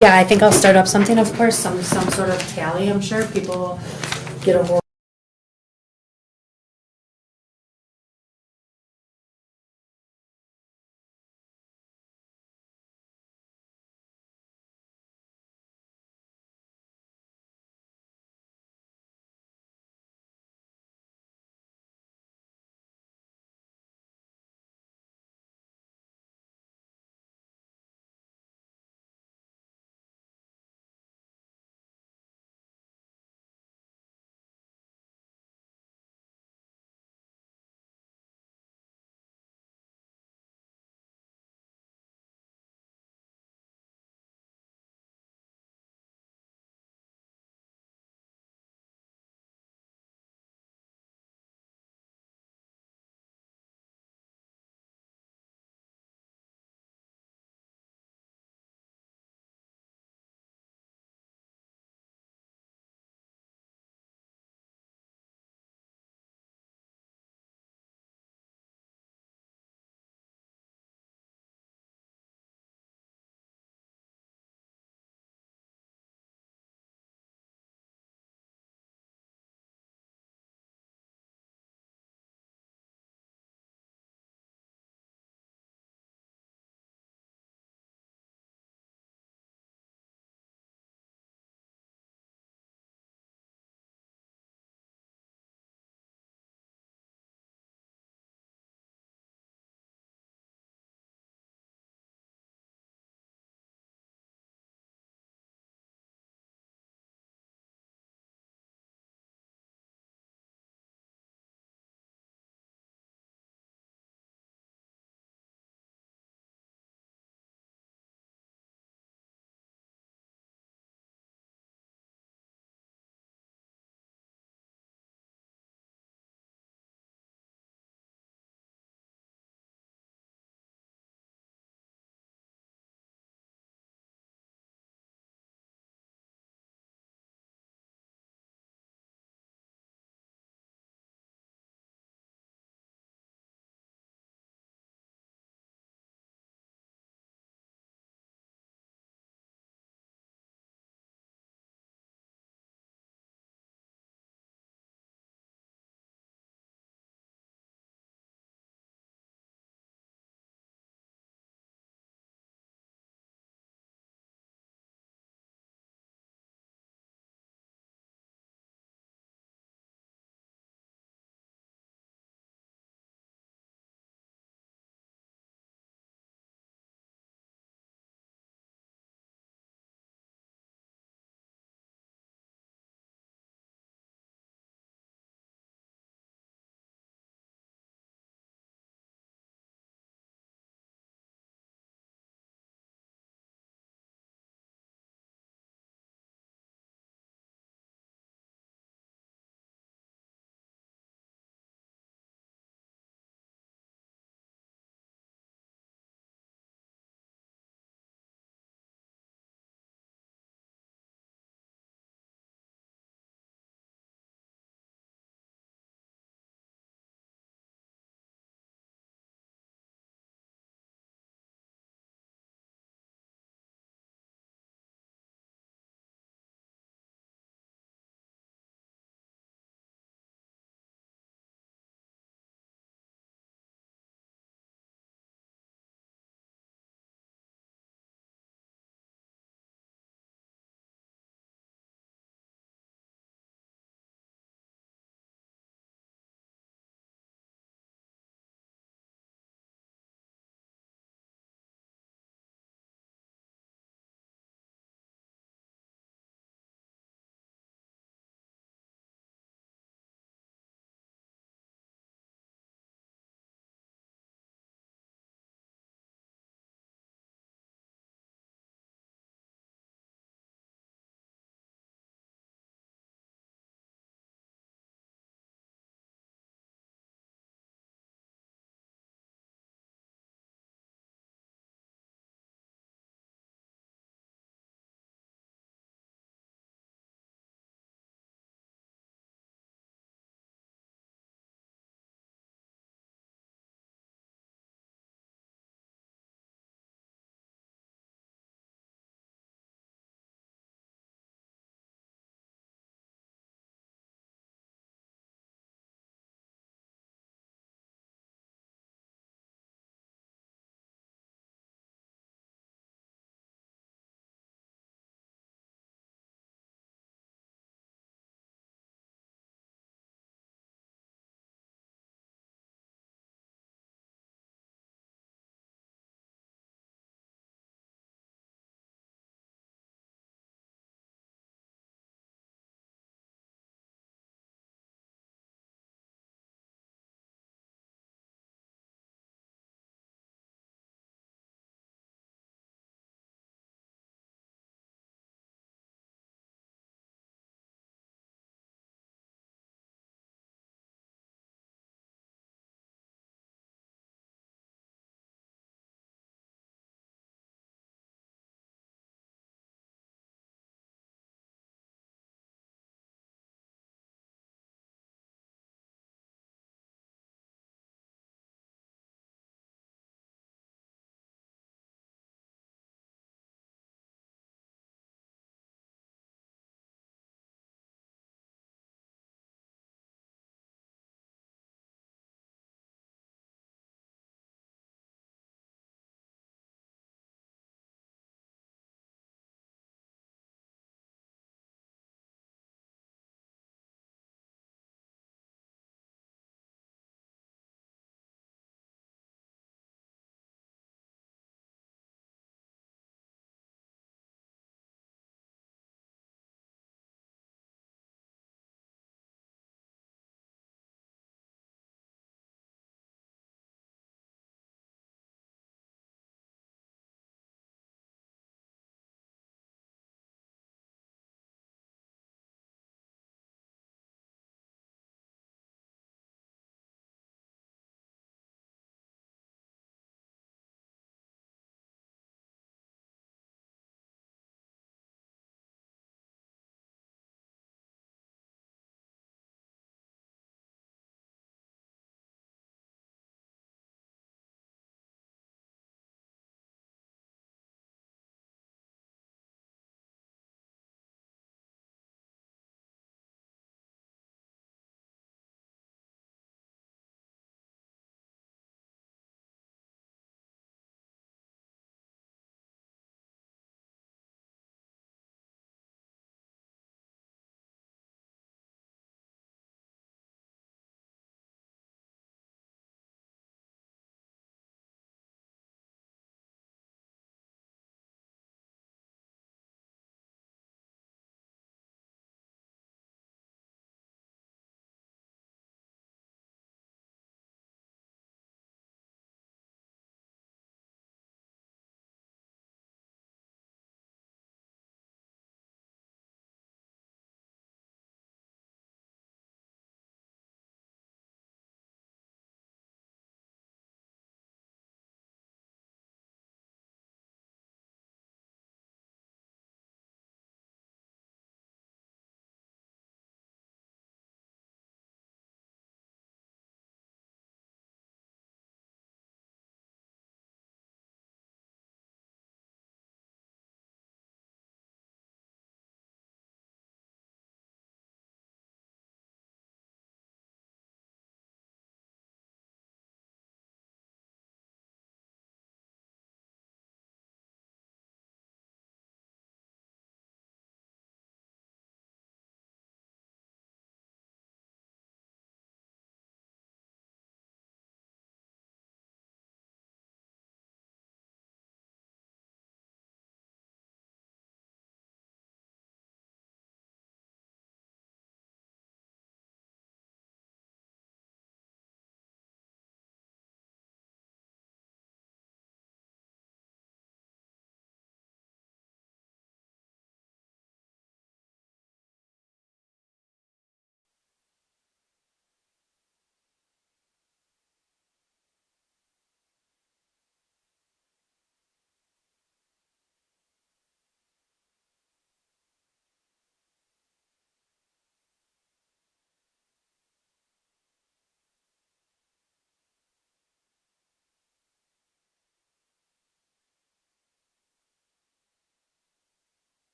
Yeah, I think I'll start up something, of course, some sort of tally, I'm sure people get a hold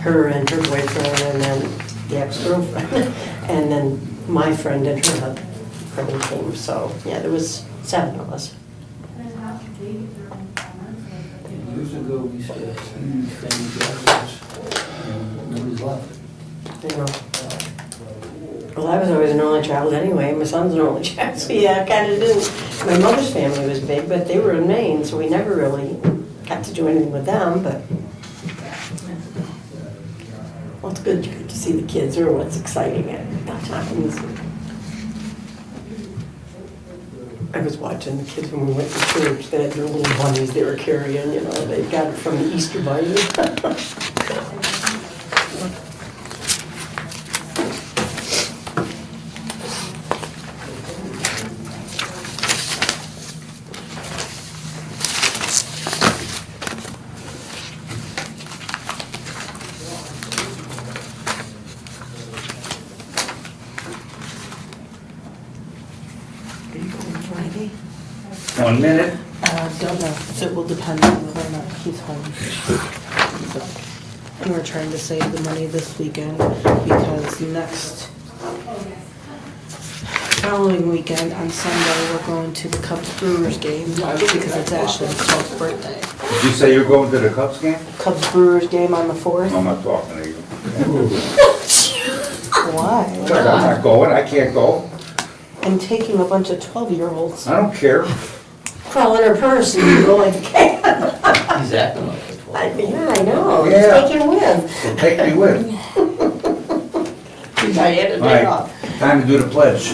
her and her boyfriend, and then the ex-girlfriend, and then my friend and her husband came, so, yeah, there was 7 of us. Years ago, we used to have huge family gatherings, and nobody's left. You know. Well, I was always an only child anyway, my son's an only child, so yeah, I kind of didn't. My mother's family was big, but they were in Maine, so we never really got to do anything with them, but. Well, it's good to see the kids, or what's exciting at that time. I was watching the kids when we went to church, they had their little bunnies they were carrying, you know, they got it from the Easter Bunny. Are you going Friday? 1 minute. Don't know. It will depend on whether or not he's home. So, and we're trying to save the money this weekend because next following weekend on Sunday we're going to the Cubs Brewers game because it's actually Cubs' birthday. Did you say you're going to the Cubs game? Cubs Brewers game on the 4th. I'm not talking to you. Why? I'm not going, I can't go. I'm taking a bunch of 12-year-olds. I don't care. Crawl in her purse and you go like a cat. He's acting like it. Yeah, I know, Yeah. just take him with. So take me with. I had to All take right, off. time to do the pledge.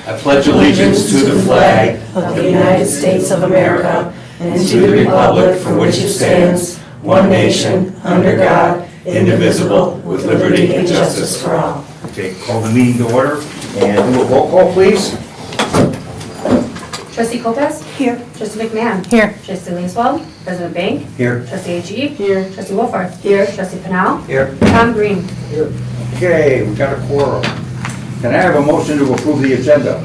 I pledge allegiance to the flag Of the United States of America and to the republic for which it stands, one nation, under God, indivisible, with liberty and justice for all. Okay, call the meeting to order and do a roll call, please. Trustee Colpez? Here. Trustee McMahon? Here. Trustee Leeswald? President Bank? Here. Trustee Agee? Here. Trustee Wolford? Here. Trustee Panal? Here. Tom Green? Okay, we got a quorum. Can I have a motion to approve the agenda?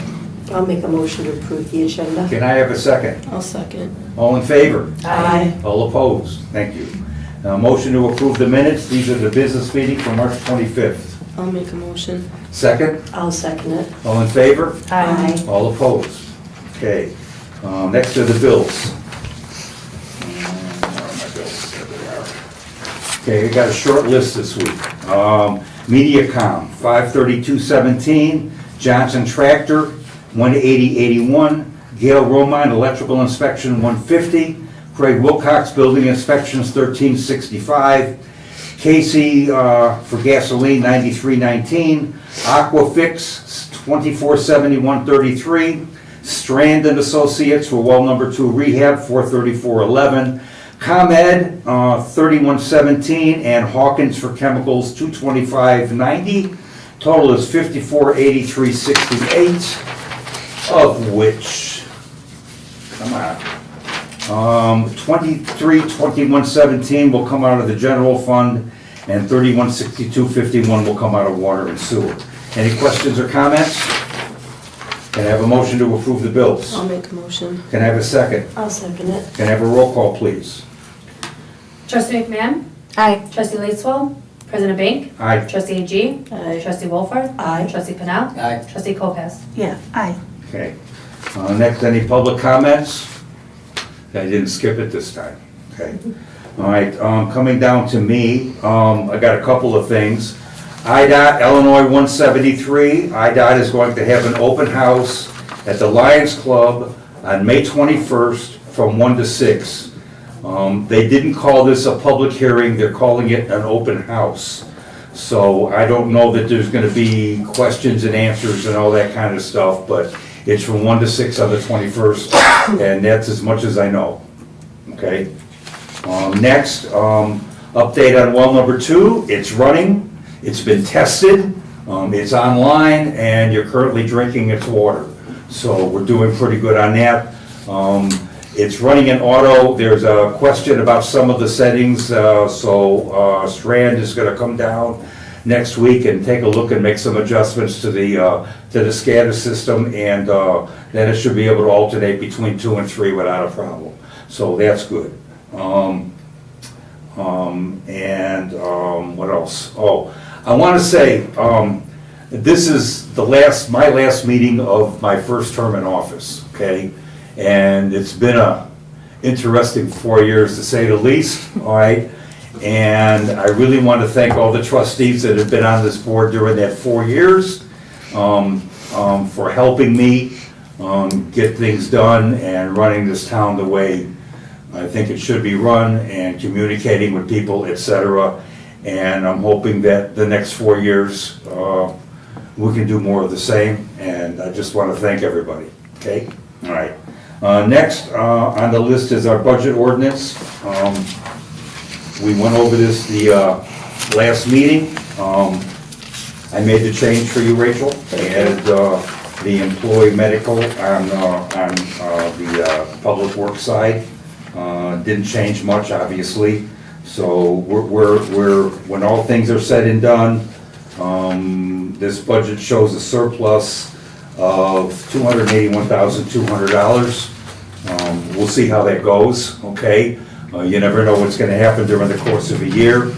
I'll make a motion to approve the agenda. Can I have a second? I'll second. All in favor? Aye. All opposed? Thank you. Motion to approve the minutes. These are the business meeting for March 25th. I'll make a motion. Second? I'll second it. All in favor? Aye. All opposed? Okay. Next are the bills. Okay, we got a short list this week. MediaCom, 53217, Johnson Tractor, 18081, Gail Romine, Electrical Inspection, 150, Craig Wilcox, Building Inspections, 1365, Casey for gasoline, 9319, Aquafix, 247133, Strand and Associates for well number 2 rehab, 43411, ComEd, 3117, and Hawkins for chemicals, 22590. Total is 548368, of which, come on, 232117 will come out of the general fund, and 316251 will come out of water and sewer. Any questions or comments? Can I have a motion to approve the bills? I'll make a motion. Can I have a second? I'll second it. Can I have a roll call, please? Trustee McMahon? Aye. Trustee Leeswald? President Bank? Aye. Trustee Agee? Aye. Trustee Wolford? Aye. Trustee Panal? Aye. Trustee Colpez? Yeah, aye. Okay. Next, any public comments? I didn't skip it this time. Okay. All right, coming down to me, I got a couple of things. IDOT, Illinois 173, IDOT is going to have an open house at the Lions Club on May 21st from 1 to 6. They didn't call this a public hearing, they're calling it an open house. So I don't know that there's gonna be questions and answers and all that kind of stuff, but it's from 1 to 6 on the 21st, and that's as much as I know, okay? Next, update on well number 2, it's running, it's been tested, it's online, and you're currently drinking its water. So we're doing pretty good on that. It's running in auto. There's a question about some of the settings, so Strand is gonna come down next week and take a look and make some adjustments to the SCADA system, and then it should be able to alternate between 2 and 3 without a problem. So that's good. What else? Oh, I want to say, this is my last meeting of my first term in office, okay? And it's been a interesting 4 years, to say the least, all right? And I really want to thank all the trustees that have been on this board during that 4 years, for helping me get things done and running this town the way I think it should be run, and communicating with people, etc. And I'm hoping that the next 4 years, we can do more of the same, and I just want to thank everybody, okay? All right. Next on the list is our budget ordinance. We went over this the last meeting. I made the change for you, Rachel, and the employee medical on the public works side. Didn't change much, obviously. So we're when all things are said and done, this budget shows a surplus of $281,200. We'll see how that goes, okay? You never know what's gonna happen during the course of a year.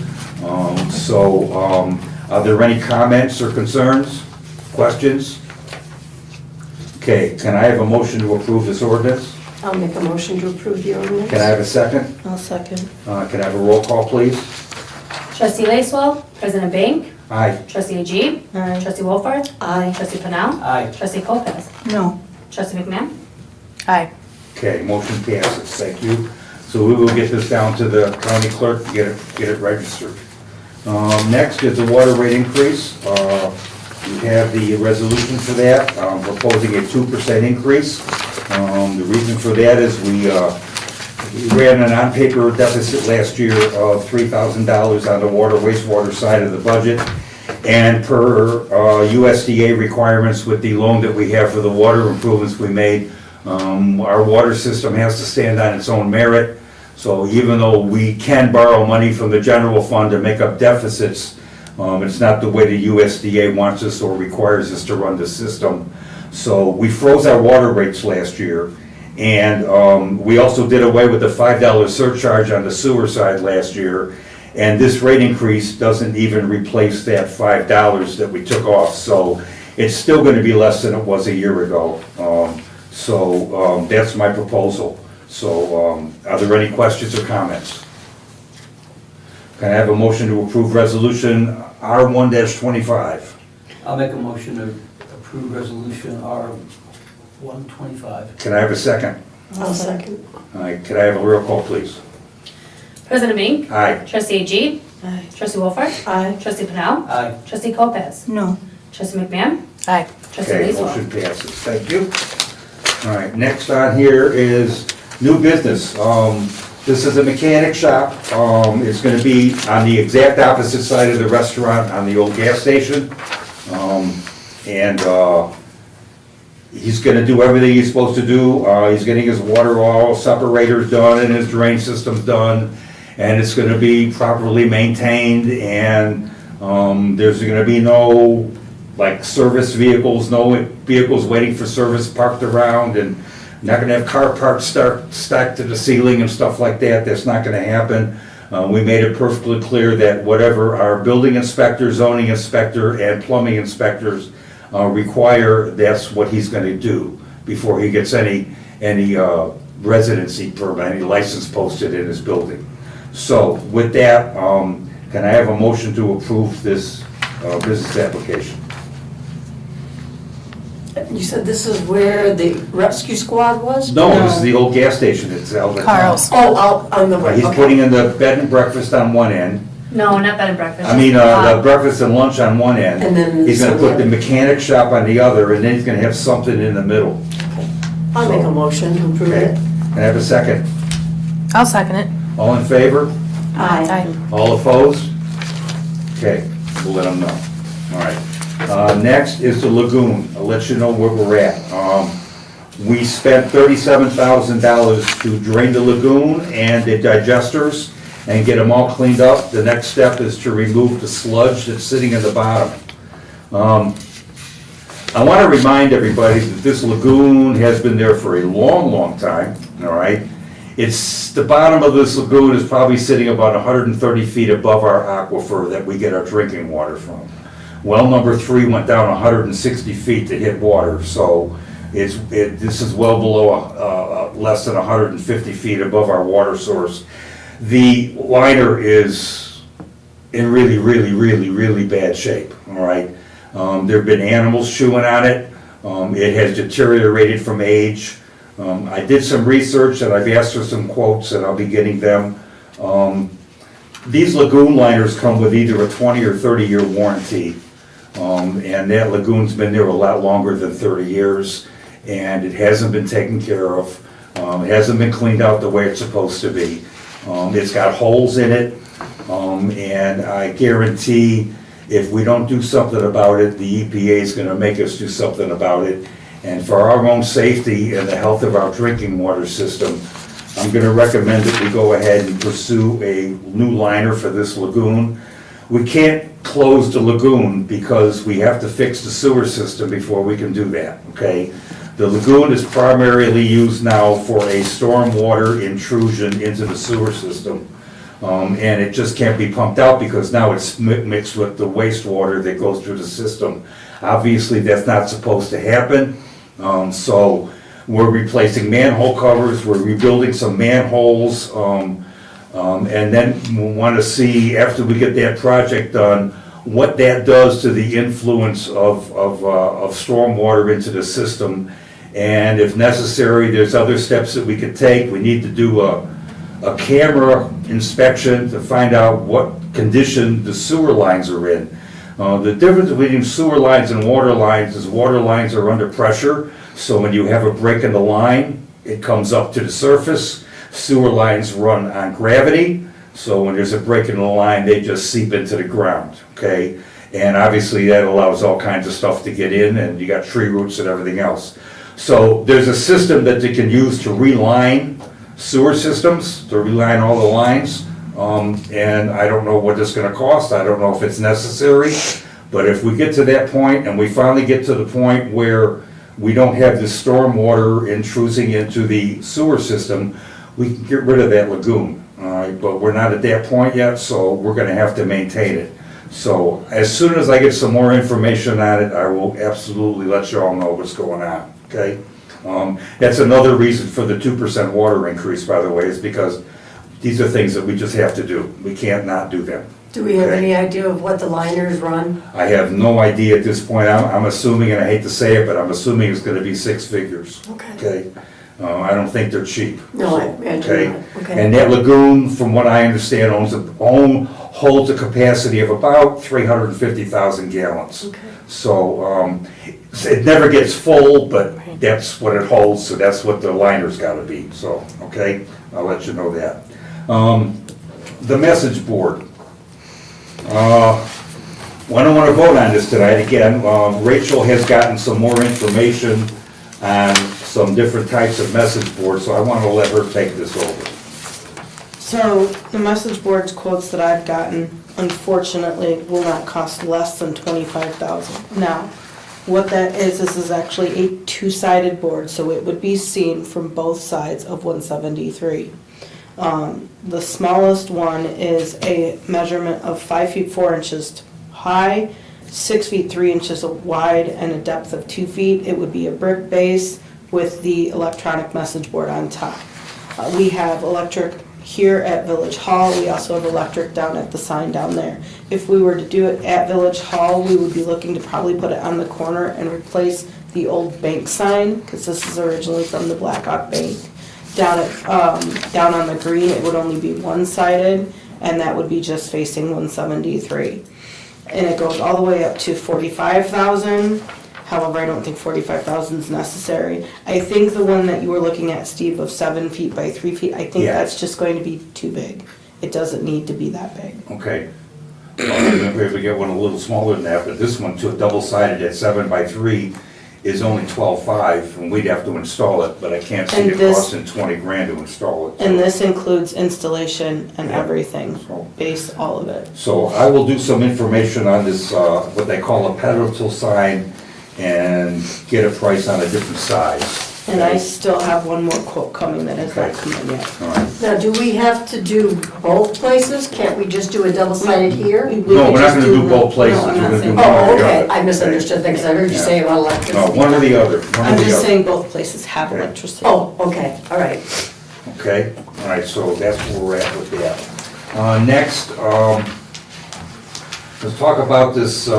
Are there any comments or concerns, questions? Okay, can I have a motion to approve this ordinance? I'll make a motion to approve the ordinance. Can I have a second? I'll second. Can I have a roll call, please? Trustee Lacewell, President Bink, Aye. Trustee Agee, Aye. Trustee Wolford, Aye. Trustee Pennell, Aye. Trustee Lopez, No. Trustee McMahon. Aye. Okay, motion passes, thank you. So we will get this down to the county clerk to get it registered. Next is the water rate increase. We have the resolution for that, proposing a 2% increase. The reason for that is we ran an on-paper deficit last year of $3,000 on the water wastewater side of the budget. And per USDA requirements with the loan that we have for the water improvements we made, our water system has to stand on its own merit. So even though we can borrow money from the general fund to make up deficits, it's not the way the USDA wants us or requires us to run the system. So we froze our water rates last year, and we also did away with the $5 surcharge on the sewer side last year, and this rate increase doesn't even replace that $5 that we took off, so it's still going to be less than it was a year ago. That's my proposal. So are there any questions or comments? Can I have a motion to approve resolution R1-25? I'll make a motion to approve resolution R125. Can I have a second? I'll second. All right, can I have a roll call, please? President Bink, Aye. Trustee Agee, Aye. Trustee Wolford, Aye. Trustee Pennell, Aye. Trustee Lopez, No. Trustee McMahon, Aye. Trustee Okay, Lacewell. motion passes, thank you. All right, next on here is new business. This is a mechanic shop. It's gonna be on the exact opposite side of the restaurant on the old gas station. He's gonna do everything he's supposed to do. He's getting his water all separators done and his drain system's done. And it's gonna be properly maintained, and there's gonna be no like service vehicles, no vehicles waiting for service parked around, and not gonna have car parts stacked to the ceiling and stuff like that. That's not gonna happen. We made it perfectly clear that whatever our building inspector, zoning inspector, and plumbing inspectors require, that's what he's gonna do before he gets any residency permit, any license posted in his building. So with that, can I have a motion to approve this business application? You said this is where the rescue squad was? No, this is the old gas station. It's out. Carl's. Oh, out on the right, He's okay. putting in the bed and breakfast on one end. No, not bed and breakfast. I mean, the breakfast and lunch on one end. And then He's gonna some put the other- mechanic shop on the other, and then he's gonna have something in the middle. I'll make a motion to approve Okay? it. Can I have a second? I'll second it. All in favor? Aye. All opposed? Okay, we'll let them know. All right. Next is the lagoon. I'll let you know where we're at. We spent $37,000 to drain the lagoon and the digesters and get them all cleaned up. The next step is to remove the sludge that's sitting in the bottom. I want to remind everybody that this lagoon has been there for a long, long time, all right? It's, the bottom of this lagoon is probably sitting about 130 feet above our aquifer that we get our drinking water from. Well number 3 went down 160 feet to hit water, so this is well below, less than 150 feet above our water source. The liner is in really, really, really, really bad shape, all right? There've been animals chewing on it. It has deteriorated from age. I did some research and I've asked for some quotes and I'll be getting them. These lagoon liners come with either a 20 or 30-year warranty. And that lagoon's been there a lot longer than 30 years and it hasn't been taken care of. It hasn't been cleaned out the way it's supposed to be. It's got holes in it, and I guarantee if we don't do something about it, the EPA is gonna make us do something about it. And for our own safety and the health of our drinking water system, I'm gonna recommend that we go ahead and pursue a new liner for this lagoon. We can't close the lagoon because we have to fix the sewer system before we can do that, okay? The lagoon is primarily used now for a stormwater intrusion into the sewer system. And it just can't be pumped out because now it's mixed with the wastewater that goes through the system. Obviously, that's not supposed to happen. So we're replacing manhole covers, we're rebuilding some manholes, and then we want to see, after we get that project done, what that does to the influence of stormwater into the system. And if necessary, there's other steps that we could take. We need to do a camera inspection to find out what condition the sewer lines are in. The difference between sewer lines and water lines is water lines are under pressure, so when you have a break in the line, it comes up to the surface. Sewer lines run on gravity, so when there's a break in the line, they just seep into the ground, okay? And obviously that allows all kinds of stuff to get in, and you got tree roots and everything else. So there's a system that they can use to reline sewer systems, to reline all the lines. And I don't know what it's gonna cost, I don't know if it's necessary, but if we get to that point and we finally get to the point where we don't have this stormwater intruding into the sewer system, we can get rid of that lagoon, all right? But we're not at that point yet, so we're gonna have to maintain it. So as soon as I get some more information on it, I will absolutely let you all know what's going on, okay? That's another reason for the 2% water increase, by the way, is because these are things that we just have to do. We can't not do them. Do we have Okay. any idea of what the liners run? I have no idea at this point. I'm assuming, and I hate to say it, but I'm assuming it's gonna be 6 figures. Okay? I don't think they're cheap. No, I imagine Okay? not. Okay. And that lagoon, from what I understand, holds a capacity of about 350,000 gallons. Okay. So, it never gets full, but that's what it holds, so that's what the liner's gotta be, so, okay? I'll let you know that. The message board. I don't wanna vote on this tonight, again, Rachel has gotten some more information on some different types of message boards, so I wanna let her take this over. So the message boards quotes that I've gotten, unfortunately, will not cost less than $25,000. Now, what that is actually a two-sided board, so it would be seen from both sides of 173. The smallest one is a measurement of 5 feet 4 inches high, 6 feet 3 inches wide, and a depth of 2 feet. It would be a brick base with the electronic message board on top. We have electric here at Village Hall. We also have electric down at the sign down there. If we were to do it at Village Hall, we would be looking to probably put it on the corner and replace the old bank sign, because this is originally from the Blackhawk Bank. Down on the green, it would only be one-sided, and that would be just facing 173. And it goes all the way up to 45,000. However, I don't think 45,000 is necessary. I think the one that you were looking at, Steve, of 7 feet by 3 feet, I think Yeah. that's just going to be too big. It doesn't need to be that big. Okay. Maybe we get one a little smaller than that, but this one, too, double-sided at 7 by 3 is only 12.5, and we'd have to install it, but I can't see And it this- costing 20 grand to install it. And this includes installation and Yeah. everything, base, all of it. So I will do some information on this, what they call a pedestal sign, and get a price on a different size. And I still have one more quote coming that has not Okay. come in yet. All right. Now, do we have to do both places? Can't we just do a double-sided here? We No, could we're not just gonna do both places, No, I'm we're not gonna do saying. one Oh, or the okay, other. I misunderstood things, I heard you say about electricity. No, one or the other, one or I'm the just other. saying both places have Okay. electricity. Oh, okay, all right. Okay, all right, so that's where we're at with that. Next, let's talk about this, we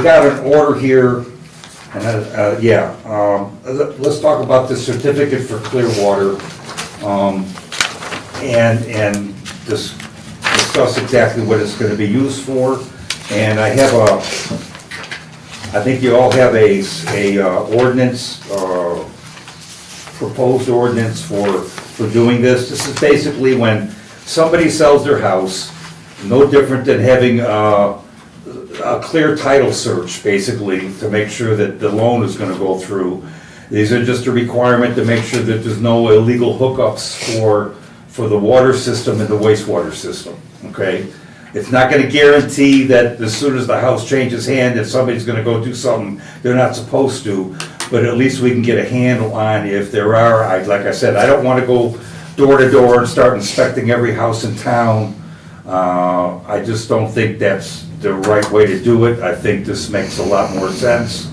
got an order here, and, let's talk about the certificate for Clearwater, and discuss exactly what it's gonna be used for. And I have I think you all have a ordinance, proposed ordinance for doing this. This is basically when somebody sells their house, no different than having a clear title search, basically, to make sure that the loan is gonna go through. These are just a requirement to make sure that there's no illegal hookups for the water system and the wastewater system, okay? It's not gonna guarantee that as soon as the house changes hand, that somebody's gonna go do something they're not supposed to, but at least we can get a handle on if there are, like I said, I don't wanna go door to door and start inspecting every house in town. I just don't think that's the right way to do it. I think this makes a lot more sense.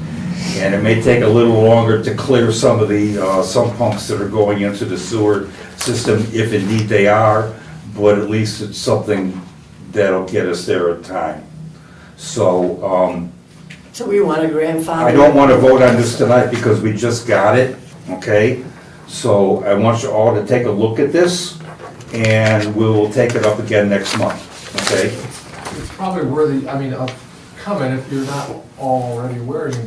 And it may take a little longer to clear some of the sump pumps that are going into the sewer system, if indeed they are, but at least it's something that'll get us there in time. So, So we want a grandfather. I don't want to vote on this tonight because we just got it, okay? So I want you all to take a look at this, and we will take it up again next month, okay? It's probably worthy, I mean, of comment, if you're not already aware, you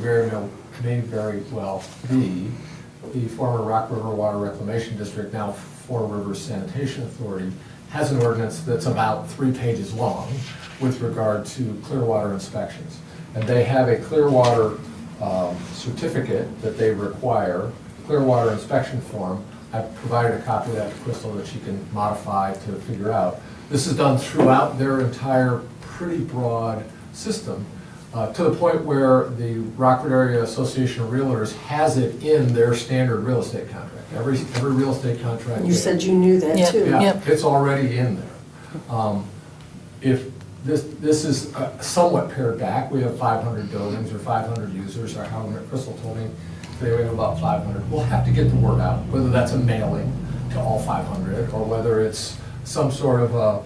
may very well be the former Rock River Water Reclamation District, now Four Rivers Sanitation Authority, has an ordinance that's about 3 pages long with regard to Clearwater inspections. And they have a Clearwater certificate that they require, Clearwater inspection form. I've provided a copy of that to Crystal that she can modify to figure out. This is done throughout their entire pretty broad system, to the point where the Rockford Area Association of Realtors has it in their standard real estate contract. Every real estate contract. You said you knew that too. Yeah, it's already in there. If this is somewhat pared back, we have 500 buildings or 500 users, or however Crystal told me, today we have about 500. We'll have to get the word out, whether that's a mailing to all 500, or whether it's some sort of a,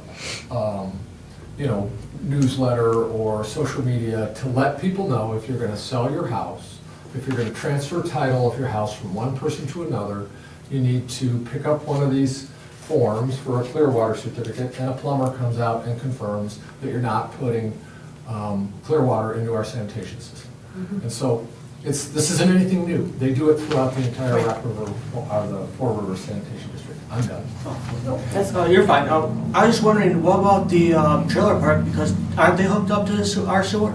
newsletter or social media to let people know if you're gonna sell your house, if you're gonna transfer title of your house from one person to another, you need to pick up one of these forms for a Clearwater certificate, and a plumber comes out and confirms that you're not putting Clearwater into our sanitation system. And so, this isn't anything new. They do it throughout the entire Rock River, or the Four Rivers Sanitation District. I'm done. That's Oh, you're fine. I was just wondering, what about the trailer park, because aren't they hooked up to our sewer?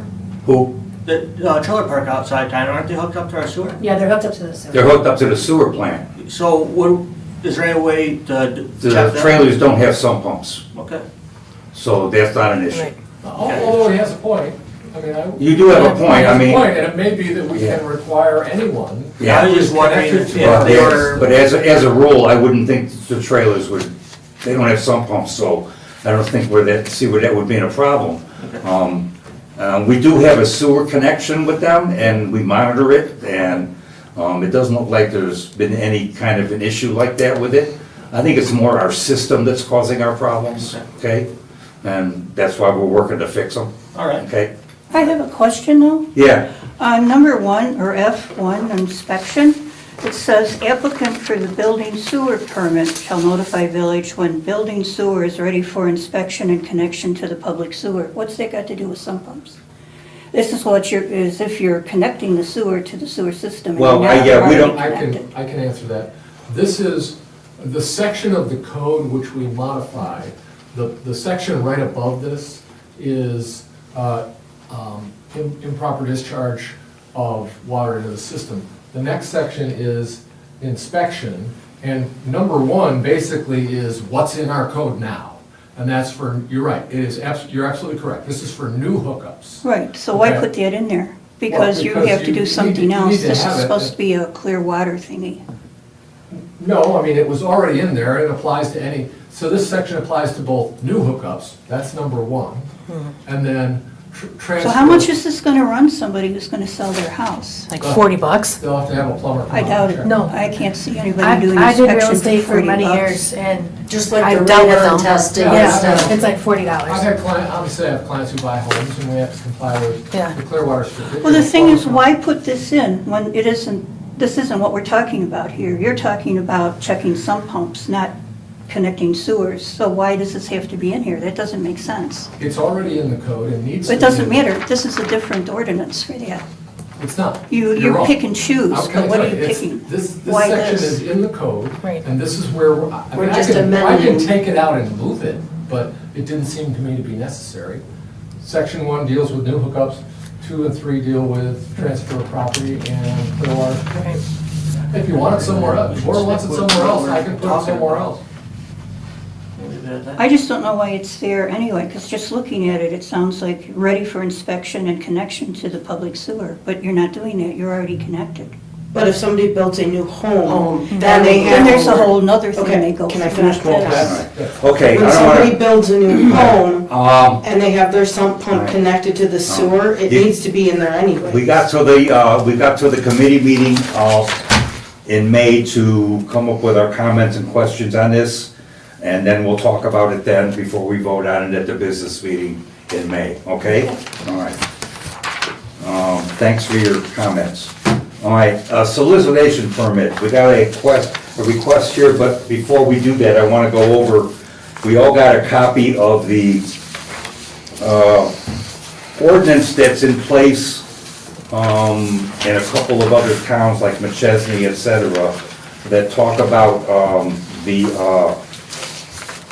Who? The trailer park outside town, aren't they hooked up to our sewer? Yeah, they're hooked up to the sewer. They're hooked up to the sewer plant. So is there any way to The check that? trailers don't have sump pumps, Okay. so that's not an issue. Although he has a point, I mean, You do have a point, He I has a mean, point, and it may be that we Yeah. can require anyone. Yeah. I was just wondering if but they as, were, but as a rule, I wouldn't think the trailers would, they don't have sump pumps, so I don't think where that would be a problem. We do have a sewer connection with them, and we monitor it, and it doesn't look like there's been any kind of an issue like that with it. I think it's more our system that's causing our problems, okay? And that's why we're working to fix them, all right. okay? I have a question though. Yeah, Number 1, or F1, inspection, it says applicant for the building sewer permit shall notify village when building sewer is ready for inspection and connection to the public sewer. What's that got to do with sump pumps? This is as if you're connecting the sewer to the sewer system. and Well, you're not we already don't- connected. I can answer that. This is the section of the code which we modify. The section right above this is improper discharge of water into the system. The next section is inspection, and number 1 basically is what's in our code now. And that's for, you're right, you're absolutely correct. This is for new hookups. Right, so why Okay. put that in there? because you because have to you do need something to- you else. need to This is have it. supposed to be a clear water thingy. No, I mean, it was already in there, it applies to any, so this section applies to both new hookups, that's number one, and then transfer. So how much is this gonna run somebody who's gonna sell their house? Like $40. They'll have to have a plumber come I out doubt and it. check. No. I can't see anybody I doing I did real inspection estate for for many $40. years and Just like the I've dealt with radon them. testing Yeah. and Yeah, stuff. it's like I've $40. had clients, obviously I have clients who buy homes and we have to comply with Yeah. the Clearwater certificate. Well, the thing is, why put this in when it isn't, this isn't what we're talking about here. You're talking about checking sump pumps, not connecting sewers. So why does this have to be in here? That doesn't make sense. It's already in the code and needs to It be. doesn't matter. This is a different ordinance for that. It's not. You, You're you're wrong. pick and choose, How can I but what tell are you It's- picking? This Why section this? is in the code. Right. And this is where, I We're mean, just I can amending. take it out and move it, but it didn't seem to me to be necessary. Section 1 deals with new hookups, 2 and 3 deal with transfer of property and Clearwater. Right. If you want it somewhere else, if Laura wants it somewhere else, I can put it somewhere else. Leave it at that. I just don't know why it's there anyway, because just looking at it, it sounds like ready for inspection and connection to the public sewer, but you're not doing that, you're already connected. But if somebody built a new home, Home, then then they they have. Then there's a whole nother thing Okay, they go can I through, finish not my this. thought? Okay, I When don't somebody wanna, builds a new home and they have their sump pump Right. connected to the sewer, it You- needs to be in there anyway. we got to the committee meeting, in May to come up with our comments and questions on this. And then we'll talk about it then before we vote on it at the business meeting in May, okay? All right. Thanks for your comments. All right, solicitation permit, we got a request here, but before we do that, I want to go over, we all got a copy of the ordinance that's in place in a couple of other towns like McChesney, et cetera, that talk about the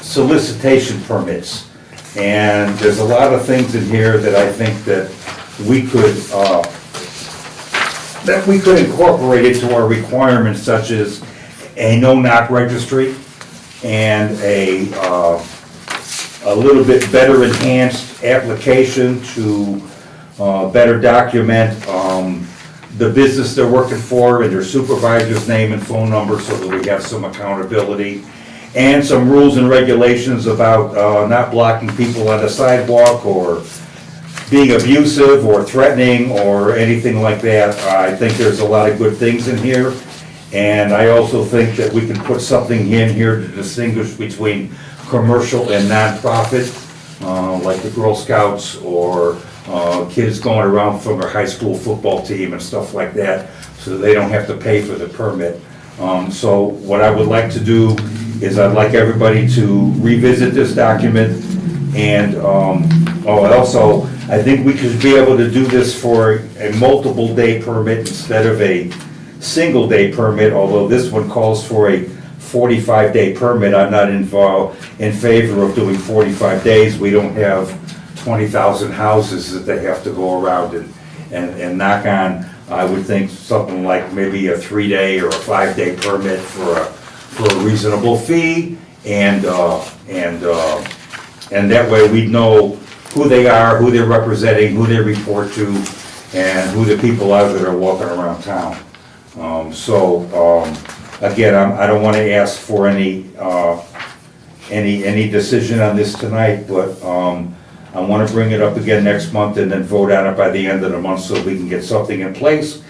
solicitation permits. And there's a lot of things in here that I think that we could incorporate into our requirements, such as a no-knock registry and a little bit better enhanced application to better document the business they're working for and their supervisor's name and phone number so that we have some accountability. And some rules and regulations about not blocking people on the sidewalk or being abusive or threatening or anything like that. I think there's a lot of good things in here. And I also think that we can put something in here to distinguish between commercial and nonprofit, like the Girl Scouts or kids going around from their high school football team and stuff like that, so they don't have to pay for the permit. So what I would like to do is I'd like everybody to revisit this document and, also, I think we could be able to do this for a multiple day permit instead of a single day permit, although this one calls for a 45-day permit. I'm not in favor of doing 45 days. We don't have 20,000 houses that they have to go around and knock on. I would think something like maybe a 3-day or a 5-day permit for a reasonable fee, and that way we'd know who they are, who they're representing, who they report to, and who the people are that are walking around town. Again, I don't want to ask for any decision on this tonight, but I want to bring it up again next month and then vote on it by the end of the month so we can get something in place.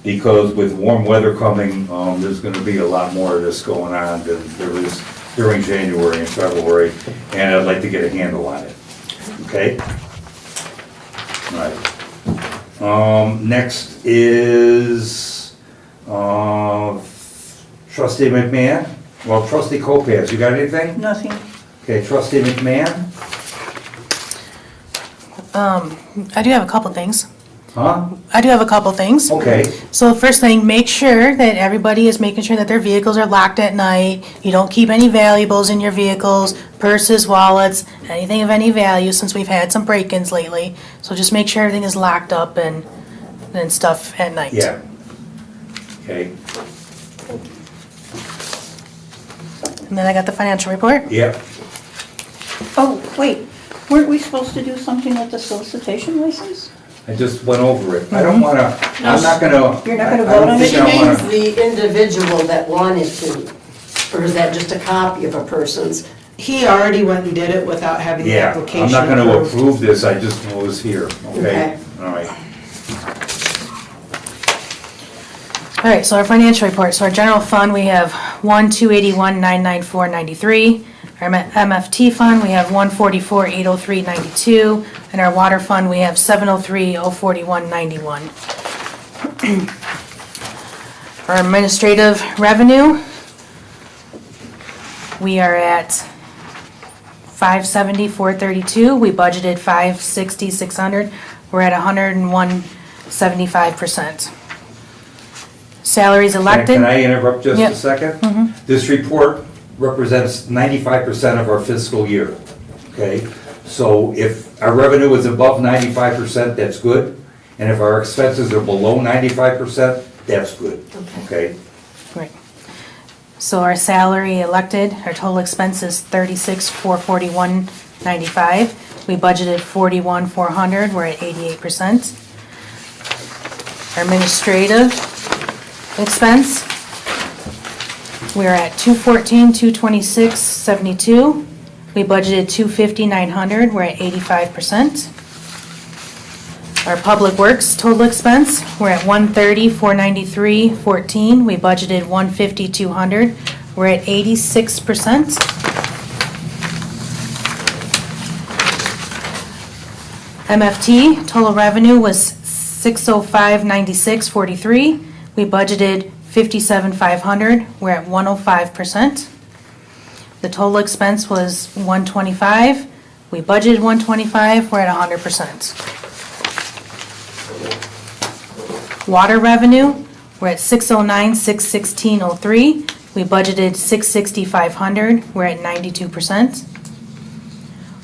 Because with warm weather coming, there's going to be a lot more of this going on than there is during January and February, and I'd like to get a handle on it. Okay? All right. Next is Trustee McMahon. Well, Trustee Kopaz, you got anything? Nothing. Okay, Trustee McMahon? I do have a couple things. Huh? I do have a couple things. Okay. So first thing, make sure that everybody is making sure that their vehicles are locked at night. You don't keep any valuables in your vehicles, purses, wallets, anything of any value, since we've had some break-ins lately. So just make sure everything is locked up and stuff at night. Yeah. Okay. And then I got the financial report. Yep. Oh, wait, weren't we supposed to do something with the solicitation license? I just went over it. I don't wanna, I'm not gonna. You're not gonna I vote don't on think She I means wanna- the individual that wanted to, or is that just a copy of a person's? He already went and did it without having the Yeah, application I'm not gonna approved. approve this, I just was here, okay? Okay. All right. All right, so our financial report, so our general fund, we have 1,281,994.93. Our MFT fund, we have 144,803.92. And our water fund, we have 703,041.91. Our administrative revenue, we are at 570,432. We budgeted 560,600. We're at 101.75%. Salaries elected. Can I interrupt just Yep. a second? This report represents 95% of our fiscal year, okay? So if our revenue is above 95%, that's good. And if our expenses are below 95%, that's good, okay? Right. So our salary elected, our total expense is 36,441.95. We budgeted 41,400, we're at 88%. Our administrative expense, we're at 214,226.72. We budgeted 250,900, we're at 85%. Our public works total expense, we're at 130,493.14. We budgeted 150,200, we're at 86%. MFT, total revenue was 605,96.43. We budgeted 57,500, we're at 105%. The total expense was 125, we budgeted 125, we're at 100%. Water revenue, we're at 609,616.03. We budgeted 660,500, we're at 92%.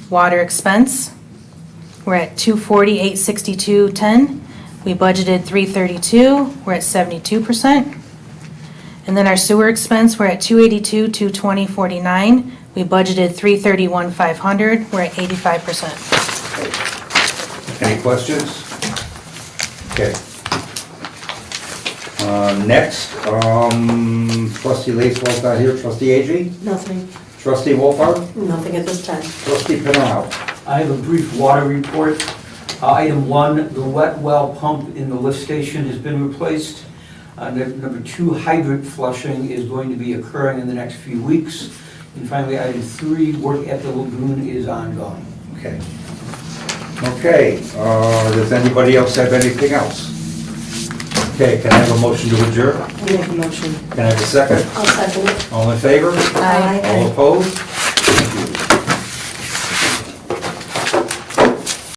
Water expense, we're at 240,862.10. We budgeted 332, we're at 72%. And then our sewer expense, we're at 282,220.49. We budgeted 331,500, we're at 85%. Any questions? Okay. Next, trustee Lacewell's not here, trustee Agee, Nothing, trustee Wolfhard, nothing at this time. trustee Penal. I have a brief water report. Item 1, the wet well pump in the lift station has been replaced. Number 2, hydrant flushing is going to be occurring in the next few weeks. And finally, item 3, work at the lagoon is ongoing. Okay. Okay, does anybody else have anything else? Okay, can I have a motion to adjourn? Make a motion. Can I have a second? I'll second it. All in favor? Aye. All opposed?